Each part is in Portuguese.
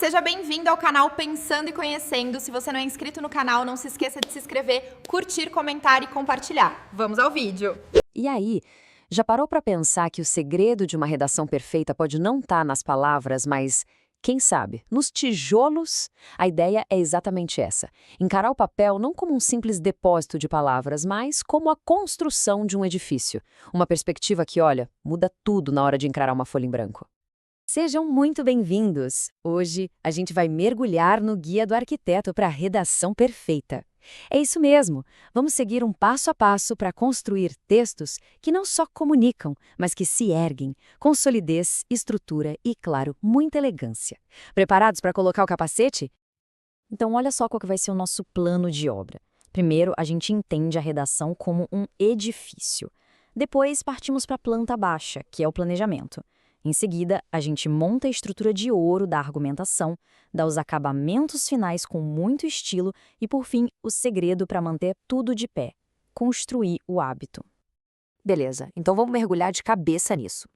Seja bem-vindo ao canal Pensando e Conhecendo. Se você não é inscrito no canal, não se esqueça de se inscrever, curtir, comentar e compartilhar. Vamos ao vídeo! E aí, já parou para pensar que o segredo de uma redação perfeita pode não estar nas palavras, mas, quem sabe, nos tijolos? A ideia é exatamente essa: encarar o papel não como um simples depósito de palavras, mas como a construção de um edifício. Uma perspectiva que, olha, muda tudo na hora de encarar uma folha em branco. Sejam muito bem-vindos! Hoje a gente vai mergulhar no Guia do Arquiteto para a Redação Perfeita. É isso mesmo! Vamos seguir um passo a passo para construir textos que não só comunicam, mas que se erguem, com solidez, estrutura e, claro, muita elegância. Preparados para colocar o capacete? Então, olha só qual que vai ser o nosso plano de obra. Primeiro, a gente entende a redação como um edifício. Depois, partimos para a planta baixa, que é o planejamento. Em seguida, a gente monta a estrutura de ouro da argumentação, dá os acabamentos finais com muito estilo e, por fim, o segredo para manter tudo de pé: construir o hábito. Beleza, então vamos mergulhar de cabeça nisso.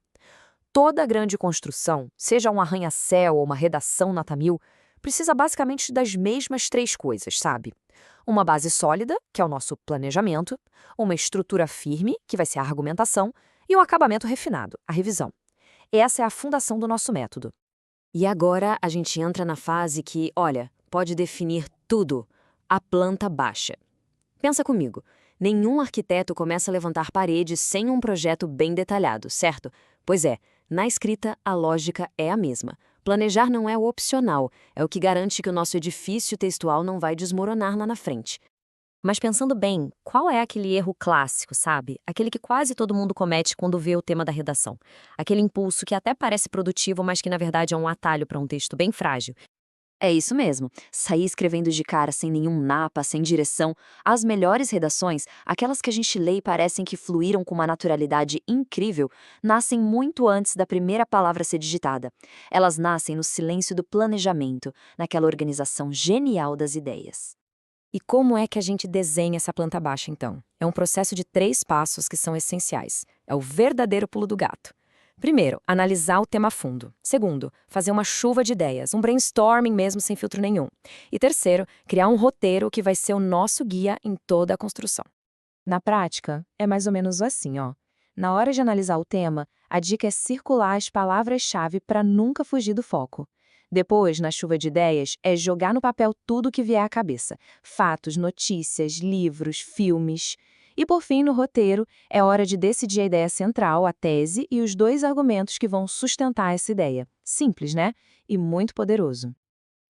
Toda grande construção, seja um arranha-céu ou uma redação nota mil, precisa basicamente das mesmas três coisas, sabe? Uma base sólida, que é o nosso planejamento, uma estrutura firme, que vai ser a argumentação, e um acabamento refinado, a revisão. Essa é a fundação do nosso método. E agora a gente entra na fase que, olha, pode definir tudo: a planta baixa. Pensa comigo, nenhum arquiteto começa a levantar paredes sem um projeto bem detalhado, certo? Pois é, na escrita a lógica é a mesma. Planejar não é o opcional, é o que garante que o nosso edifício textual não vai desmoronar lá na frente. Mas pensando bem, qual é aquele erro clássico, sabe? Aquele que quase todo mundo comete quando vê o tema da redação. Aquele impulso que até parece produtivo, mas que na verdade é um atalho para um texto bem frágil. É isso mesmo, sair escrevendo de cara sem nenhum napa, sem direção. As melhores redações, aquelas que a gente lê e parecem que fluíram com uma naturalidade incrível, nascem muito antes da primeira palavra ser digitada. Elas nascem no silêncio do planejamento, naquela organização genial das ideias. E como é que a gente desenha essa planta baixa, então? É um processo de 3 passos que são essenciais. É o verdadeiro pulo do gato. Primeiro, analisar o tema a fundo. Segundo, fazer uma chuva de ideias, um brainstorming mesmo sem filtro nenhum. E terceiro, criar um roteiro que vai ser o nosso guia em toda a construção. Na prática, é mais ou menos assim, ó. Na hora de analisar o tema, a dica é circular as palavras-chave para nunca fugir do foco. Depois, na chuva de ideias, é jogar no papel tudo que vier à cabeça: fatos, notícias, livros, filmes. E por fim, no roteiro, é hora de decidir a ideia central, a tese e os 2 argumentos que vão sustentar essa ideia. Simples, né? E muito poderoso.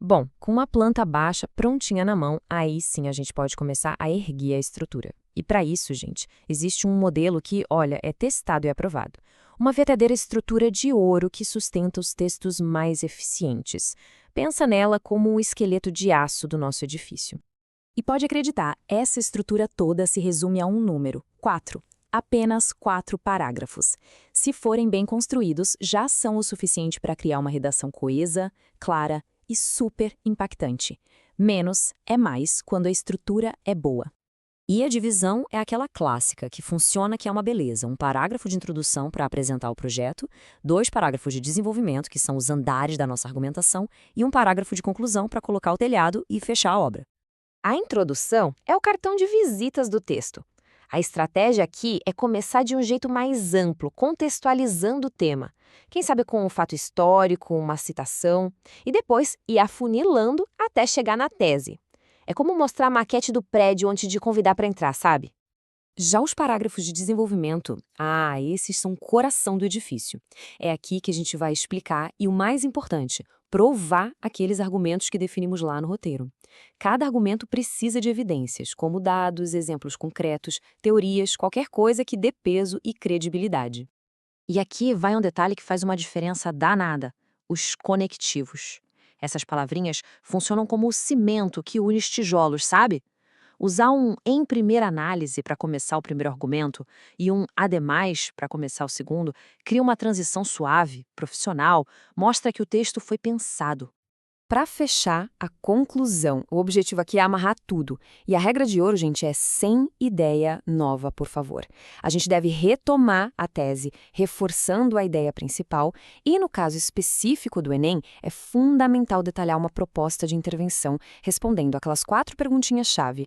Bom, com uma planta baixa prontinha na mão, aí sim a gente pode começar a erguer a estrutura. E para isso, gente, existe um modelo que, olha, é testado e aprovado. Uma verdadeira estrutura de ouro que sustenta os textos mais eficientes. Pensa nela como o esqueleto de aço do nosso edifício. E pode acreditar, essa estrutura toda se resume a um número: 4. Apenas 4 parágrafos. Se forem bem construídos, já são o suficiente para criar uma redação coesa, clara e super impactante. Menos é mais quando a estrutura é boa. E a divisão é aquela clássica, que funciona, que é uma beleza: um parágrafo de introdução para apresentar o projeto, 2 parágrafos de desenvolvimento, que são os andares da nossa argumentação, e um parágrafo de conclusão para colocar o telhado e fechar a obra. A introdução é o cartão de visitas do texto. A estratégia aqui é começar de um jeito mais amplo, contextualizando o tema. Quem sabe com um fato histórico, uma citação, e depois ir afunilando até chegar na tese. É como mostrar a maquete do prédio antes de convidar para entrar, sabe? Já os parágrafos de desenvolvimento, esses são o coração do edifício. É aqui que a gente vai explicar e, o mais importante, provar aqueles argumentos que definimos lá no roteiro. Cada argumento precisa de evidências, como dados, exemplos concretos, teorias, qualquer coisa que dê peso e credibilidade. E aqui vai um detalhe que faz uma diferença danada: os conectivos. Essas palavrinhas funcionam como o cimento que une os tijolos, sabe? Usar um "em primeira análise" para começar o primeiro argumento e um "ademais" para começar o segundo cria uma transição suave, profissional, mostra que o texto foi pensado. Para fechar, a conclusão. O objetivo aqui é amarrar tudo. E a regra de ouro, gente, é sem ideia nova, por favor. A gente deve retomar a tese, reforçando a ideia principal. E no caso específico do Enem, é fundamental detalhar uma proposta de intervenção, respondendo aquelas 4 perguntinhas-chave.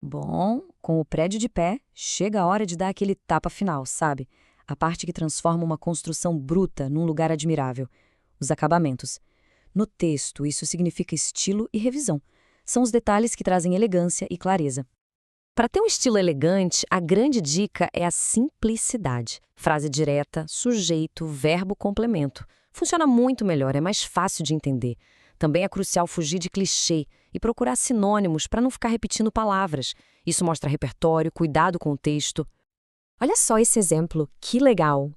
Bom, com o prédio de pé, chega a hora de dar aquele tapa final, sabe? A parte que transforma uma construção bruta num lugar admirável. Os acabamentos. No texto, isso significa estilo e revisão. São os detalhes que trazem elegância e clareza. Para ter um estilo elegante, a grande dica é a simplicidade. Frase direta, sujeito, verbo, complemento. Funciona muito melhor, é mais fácil de entender. Também é crucial fugir de clichê e procurar sinônimos para não ficar repetindo palavras. Isso mostra repertório, cuidado com o texto. Olha só esse exemplo, que legal!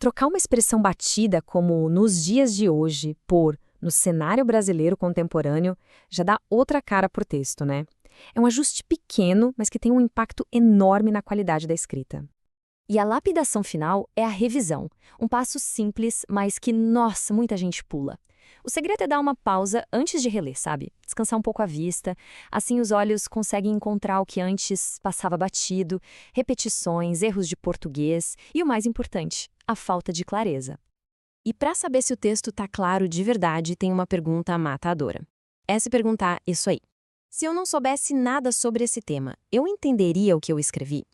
Trocar uma expressão batida como nos dias de hoje por no cenário brasileiro contemporâneo já dá outra cara pro texto, né? É um ajuste pequeno, mas que tem um impacto enorme na qualidade da escrita. E a lapidação final é a revisão. Um passo simples, mas que, nossa, muita gente pula. O segredo é dar uma pausa antes de reler, sabe? Descansar um pouco a vista. Assim os olhos conseguem encontrar o que antes passava batido, repetições, erros de português e, o mais importante, a falta de clareza. E para saber se o texto está claro de verdade, tem uma pergunta matadora. É se perguntar isso aí. Se eu não soubesse nada sobre esse tema, eu entenderia o que eu escrevi?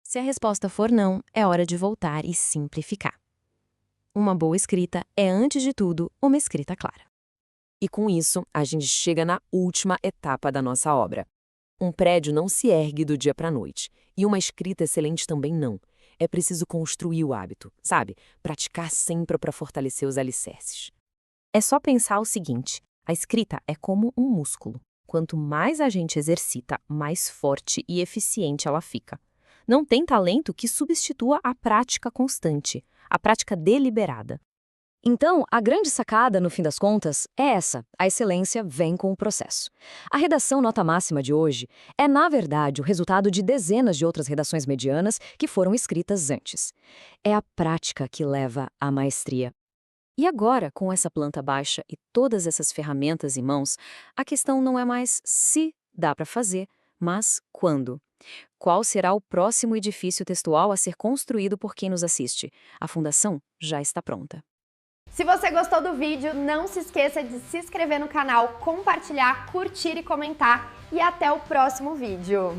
Se a resposta for não, é hora de voltar e simplificar. Uma boa escrita é, antes de tudo, uma escrita clara. E com isso, a gente chega na última etapa da nossa obra. Um prédio não se ergue do dia para a noite. E uma escrita excelente também não. É preciso construir o hábito, sabe? Praticar sempre para fortalecer os alicerces. É só pensar o seguinte, a escrita é como um músculo. Quanto mais a gente exercita, mais forte e eficiente ela fica. Não tem talento que substitua a prática constante, a prática deliberada. Então, a grande sacada, no fim das contas, é essa: a excelência vem com o processo. A redação nota máxima de hoje é, na verdade, o resultado de dezenas de outras redações medianas que foram escritas antes. É a prática que leva à maestria. E agora, com essa planta baixa e todas essas ferramentas em mãos, a questão não é mais se dá para fazer, mas quando. Qual será o próximo edifício textual a ser construído por quem nos assiste? A fundação já está pronta. Se você gostou do vídeo, não se esqueça de se inscrever no canal, compartilhar, curtir e comentar. E até o próximo vídeo!